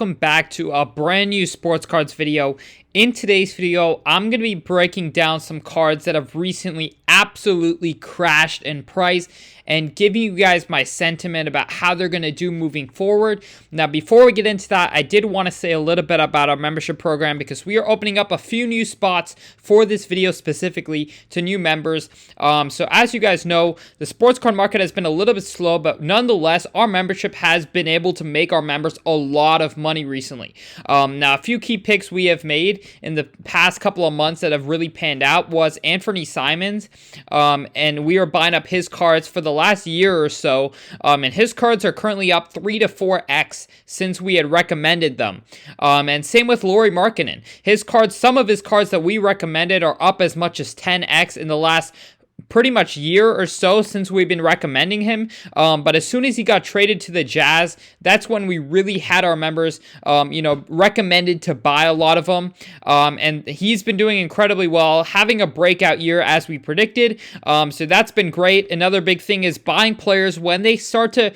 welcome back to a brand new sports cards video. In today's video, I'm going to be breaking down some cards that have recently absolutely crashed in price and giving you guys my sentiment about how they're going to do moving forward. Now, before we get into that, I did want to say a little bit about our membership program because we are opening up a few new spots for this video specifically to new members. So as you guys know, the sports card market has been a little bit slow, but nonetheless, our membership has been able to make our members a lot of money recently. Now, a few key picks we have made in the past couple of months that have really panned out was Anthony Simons, and we are buying up his cards for the last year or so, and his cards are currently up 3 to 4x since we had recommended them. And same with Lauri Markkanen. Some of his cards that we recommended are up as much as 10x in the last pretty much year or so since we've been recommending him. But as soon as he got traded to the Jazz, that's when we really had our members, recommended to buy a lot of them. And he's been doing incredibly well, having a breakout year as we predicted. So that's been great. Another big thing is buying players when they start to,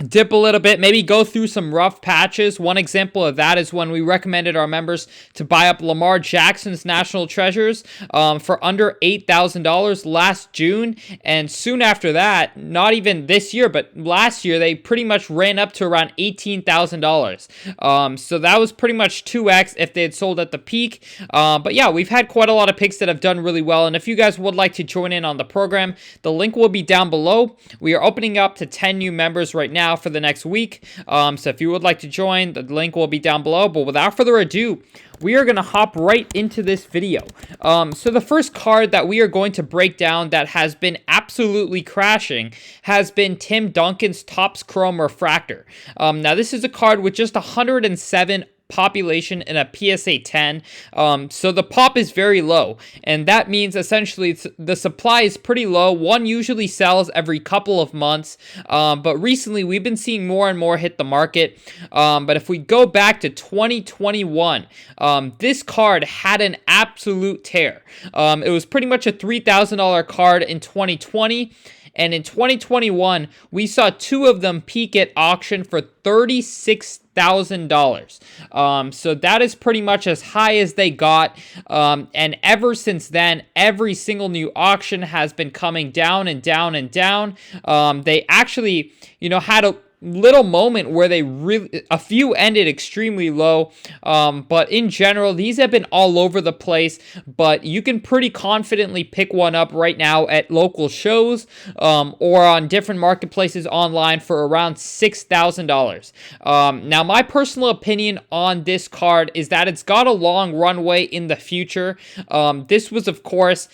dip a little bit, maybe go through some rough patches. One example of that is when we recommended our members to buy up Lamar Jackson's National Treasures for under $8,000 last June. And soon after that, not even this year, but last year, they pretty much ran up to around $18,000. So that was pretty much 2x if they had sold at the peak. But yeah, we've had quite a lot of picks that have done really well. And if you guys would like to join in on the program, the link will be down below. We are opening up to 10 new members right now for the next week. So if you would like to join, the link will be down below. But without further ado, we are going to hop right into this video. So the first card that we are going to break down that has been absolutely crashing has been Tim Duncan's Topps Chrome Refractor. Now this is a card with just 107 population in a PSA 10, so the pop is very low, and that means essentially the supply is pretty low. One usually sells every couple of months, but recently we've been seeing more and more hit the market. But if we go back to 2021, this card had an absolute tear. It was pretty much a $3,000 card in 2020. And in 2021, we saw two of them peak at auction for $36,000. So that is pretty much as high as they got. And ever since then, every single new auction has been coming down and down and down. They actually, had a little moment where a few ended extremely low, but in general these have been all over the place. But you can pretty confidently pick one up right now at local shows or on different marketplaces online for around $6,000. Now my personal opinion on this card is that it's got a long runway in the future. This was, of course,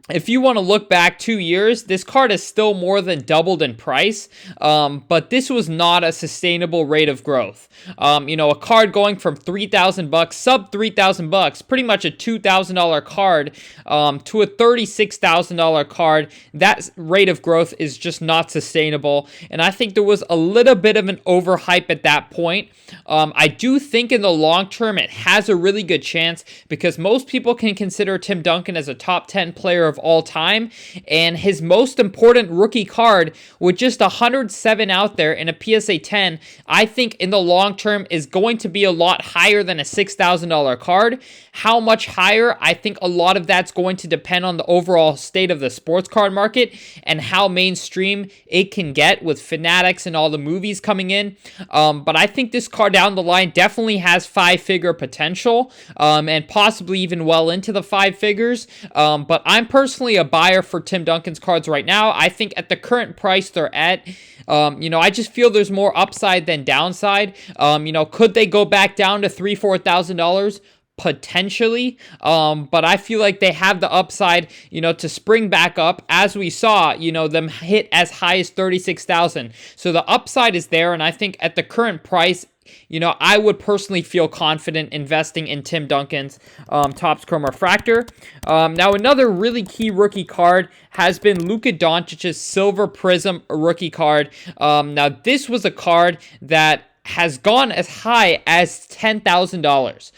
if you want to look back 2 years, this card has still more than doubled in price, but this was not a sustainable rate of growth. A card going from $3,000, sub $3,000, pretty much a $2,000 card, to a $36,000 card, that rate of growth is just not sustainable, and I think there was a little bit of an overhype at that point. I do think in the long term it has a really good chance because most people can consider Tim Duncan as a top 10 player of all time, and his most important rookie card with just 107 out there in a PSA 10, I think in the long term is going to be a lot higher than a $6,000 card. How much higher? I think a lot of that's going to depend on the overall state of the sports card market and how mainstream it can get with Fanatics and all the movies coming in. But I think this card down the line definitely has 5-figure potential, and possibly even well into the 5 figures. But I'm personally a buyer for Tim Duncan's cards right now. I think at the current price they're at, I just feel there's more upside than downside. Could they go back down to $3,000-$4,000? Potentially, but I feel like they have the upside, to spring back up, as we saw, them hit as high as 36,000. So the upside is there, and I think at the current price, I would personally feel confident investing in Tim Duncan's Topps Chrome Refractor. Now, another really key rookie card has been Luka Doncic's Silver Prism rookie card. Now, this was a card that has gone as high as $10,000.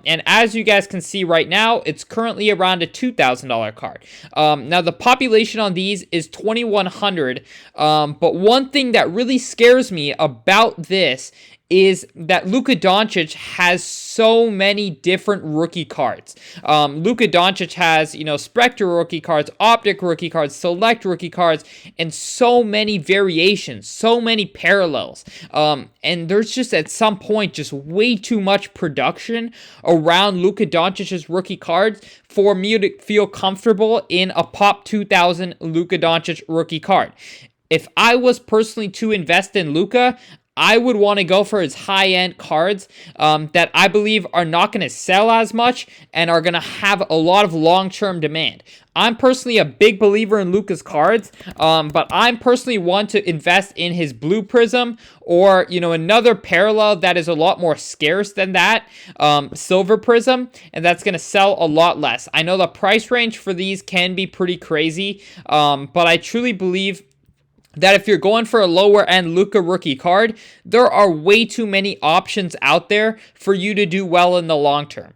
And as you guys can see right now, it's currently around a $2,000 card. Now, the population on these is 2,100. But one thing that really scares me about this is that Luka Doncic has so many different rookie cards. Luka Doncic has, Spectre rookie cards, Optic rookie cards, Select rookie cards, and so many variations, so many parallels. And there's just at some point just way too much production around Luka Doncic's rookie cards for me to feel comfortable in a Pop 2000 Luka Doncic rookie card. If I was personally to invest in Luka, I would want to go for his high-end cards that I believe are not going to sell as much and are going to have a lot of long-term demand. I'm personally a big believer in Luka's cards, but I'm personally want to invest in his Blue Prism or, another parallel that is a lot more scarce than that, Silver Prism, and that's going to sell a lot less. I know the price range for these can be pretty crazy, but I truly believe that if you're going for a lower end Luka rookie card, there are way too many options out there for you to do well in the long term.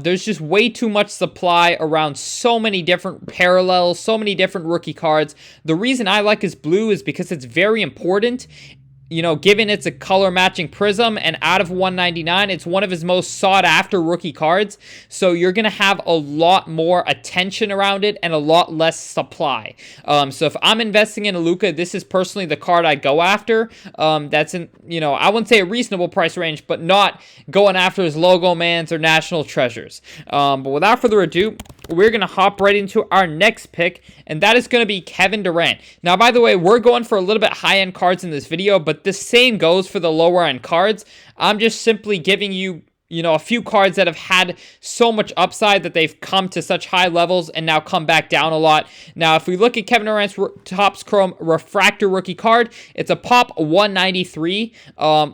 There's just way too much supply around so many different parallels, so many different rookie cards. The reason I like his blue is because it's very important. Given it's a color matching prism and out of 199, it's one of his most sought after rookie cards. So you're going to have a lot more attention around it and a lot less supply. So if I'm investing in a Luka, this is personally the card I go after. That's in, I wouldn't say a reasonable price range, but not going after his logo mans or national treasures. But without further ado, we're going to hop right into our next pick, and that is going to be Kevin Durant. Now, by the way, we're going for a little bit high-end cards in this video, but the same goes for the lower-end cards. I'm just simply giving you, a few cards that have had so much upside that they've come to such high levels and now come back down a lot. Now, if we look at Kevin Durant's Topps Chrome Refractor rookie card, it's a Pop 193,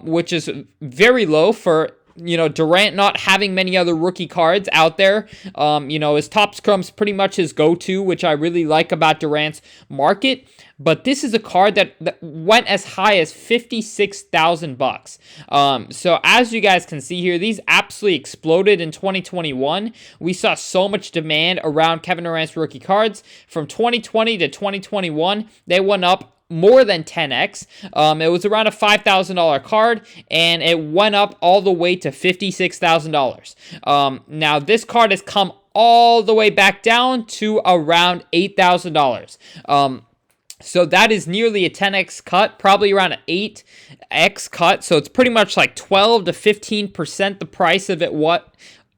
which is very low for Durant not having many other rookie cards out there. His Topps Chrome's pretty much his go-to, which I really like about Durant's market. But this is a card that went as high as $56,000. So as you guys can see here, these absolutely exploded in 2021. We saw so much demand around Kevin Durant's rookie cards. From 2020 to 2021, they went up more than 10x. It was around a $5,000 card, and it went up all the way to $56,000. Now, this card has come all the way back down to around $8,000. So that is nearly a 10x cut, probably around an 8x cut. So it's pretty much like 12 to 15% the price of it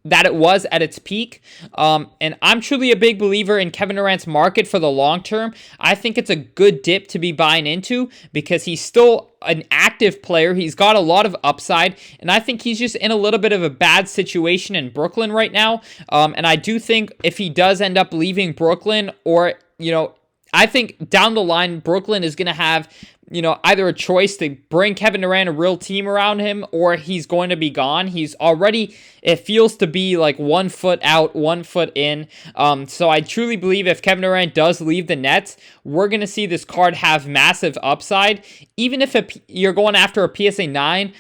that it was at its peak. And I'm truly a big believer in Kevin Durant's market for the long term. I think it's a good dip to be buying into because he's still an active player. He's got a lot of upside, and I think he's just in a little bit of a bad situation in Brooklyn right now. And I do think if he does end up leaving Brooklyn, or, I think down the line, Brooklyn is going to have, either a choice to bring Kevin Durant a real team around him, or he's going to be gone. He's already, it feels to be like 1 foot out, 1 foot in. So I truly believe if Kevin Durant does leave the Nets, we're going to see this card have massive upside. Even if you're going after a PSA 9,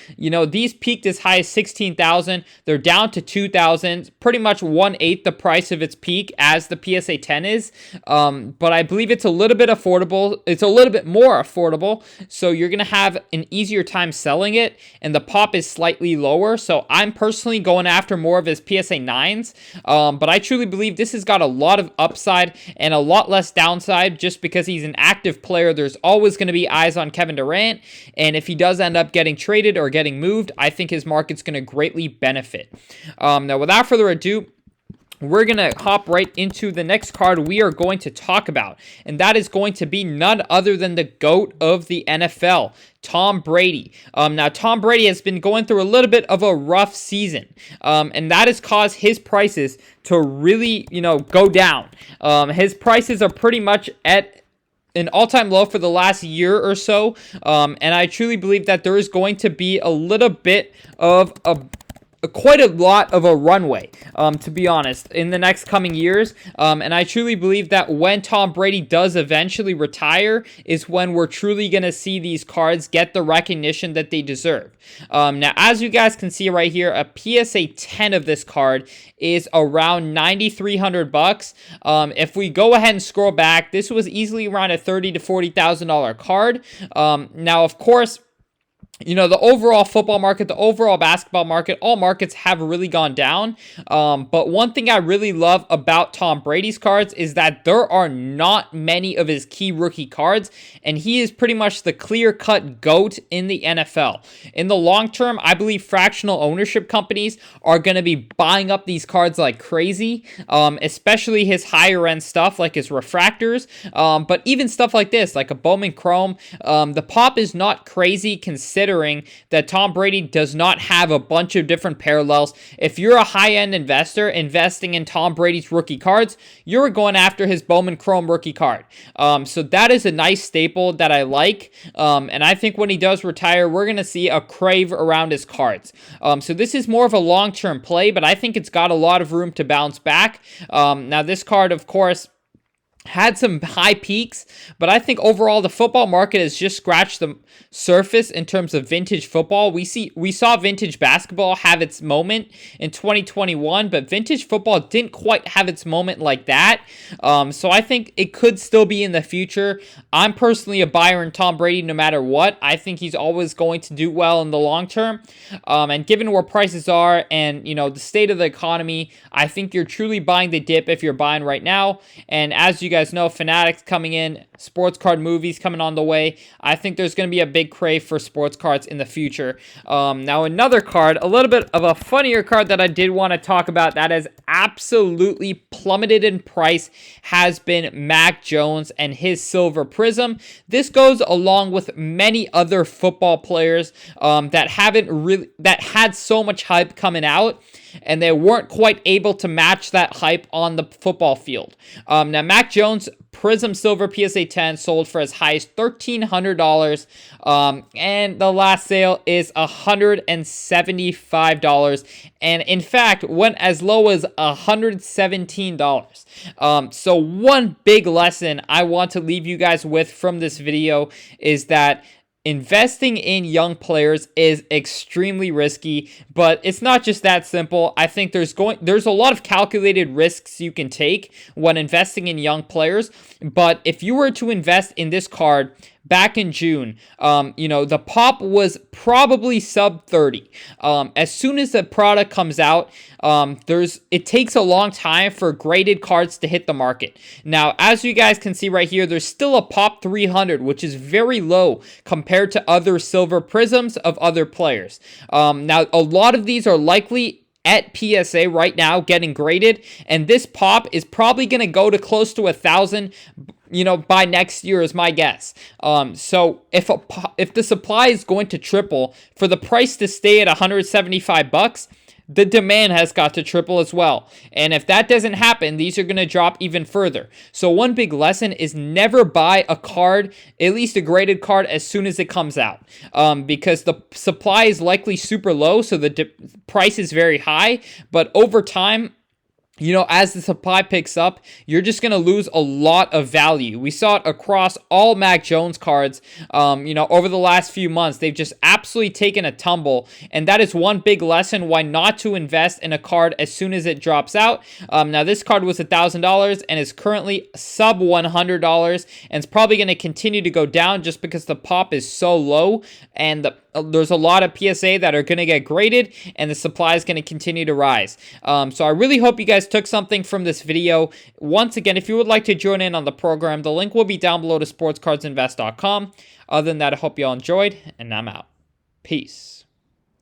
these peaked as high as 16,000. They're down to 2,000, pretty much 1/8 the price of its peak as the PSA 10 is. But I believe it's a little bit affordable. It's a little bit more affordable. So you're going to have an easier time selling it, and the pop is slightly lower. So I'm personally going after more of his PSA 9s. But I truly believe this has got a lot of upside and a lot less downside just because he's an active player. There's always going to be eyes on Kevin Durant, and if he does end up getting traded or getting moved, I think his market's going to greatly benefit. Now, without further ado, we're going to hop right into the next card we are going to talk about, and that is going to be none other than the GOAT of the NFL, Tom Brady. Now, Tom Brady has been going through a little bit of a rough season, and that has caused his prices to really, go down. His prices are pretty much at an all-time low for the last year or so, and I truly believe that there is going to be a little bit of quite a lot of a runway, to be honest, in the next coming years. And I truly believe that when Tom Brady does eventually retire is when we're truly going to see these cards get the recognition that they deserve. Now, as you guys can see right here, a PSA 10 of this card is around $9,300. If we go ahead and scroll back, this was easily around a $30,000 to $40,000 card. Now, of course, the overall football market, the overall basketball market, all markets have really gone down. But one thing I really love about Tom Brady's cards is that there are not many of his key rookie cards, and he is pretty much the clear-cut GOAT in the NFL. In the long term, I believe fractional ownership companies are going to be buying up these cards like crazy, especially his higher-end stuff like his refractors, but even stuff like this, like a Bowman Chrome. The pop is not crazy considering that Tom Brady does not have a bunch of different parallels. If you're a high-end investor investing in Tom Brady's rookie cards, you're going after his Bowman Chrome rookie card. So that is a nice staple that I like. And I think when he does retire, we're going to see a crave around his cards. So this is more of a long-term play, but I think it's got a lot of room to bounce back. Now, this card, of course, had some high peaks, but I think overall the football market has just scratched the surface in terms of vintage football. We saw vintage basketball have its moment in 2021, but vintage football didn't quite have its moment like that. So I think it could still be in the future. I'm personally a buyer in Tom Brady no matter what. I think he's always going to do well in the long term. And given where prices are and, the state of the economy, I think you're truly buying the dip if you're buying right now. And as you guys know, Fanatics coming in, sports card movies coming on the way. I think there's going to be a big crave for sports cards in the future. Now, another card, a little bit of a funnier card that I did want to talk about that has absolutely plummeted in price has been Mac Jones and his Silver Prism. This goes along with many other football players that had so much hype coming out, and they weren't quite able to match that hype on the football field. Now, Mac Jones Prism Silver PSA 10 sold for as high as $1,300, and the last sale is $175, and in fact went as low as $117. So one big lesson I want to leave you guys with from this video is that investing in young players is extremely risky, but it's not just that simple. I think there's a lot of calculated risks you can take when investing in young players, but if you were to invest in this card back in June, the pop was probably sub 30. As soon as the product comes out, it takes a long time for graded cards to hit the market. Now, as you guys can see right here, there's still a pop 300, which is very low compared to other silver prisms of other players. Now, a lot of these are likely at PSA right now getting graded, and this pop is probably going to go to close to 1,000 by next year is my guess. So if the supply is going to triple, for the price to stay at $175, the demand has got to triple as well. And if that doesn't happen, these are going to drop even further. So one big lesson is never buy a card, at least a graded card, as soon as it comes out. Because the supply is likely super low, so the price is very high. But over time, as the supply picks up, you're just going to lose a lot of value. We saw it across all Mac Jones cards, over the last few months. They've just absolutely taken a tumble, and that is one big lesson why not to invest in a card as soon as it drops out. Now, this card was $1,000 and is currently sub $100, and it's probably going to continue to go down just because the pop is so low, and there's a lot of PSA that are going to get graded, and the supply is going to continue to rise. So I really hope you guys took something from this video. Once again, if you would like to join in on the program, the link will be down below to sportscardsinvest.com. Other than that, I hope you all enjoyed, and I'm out. Peace.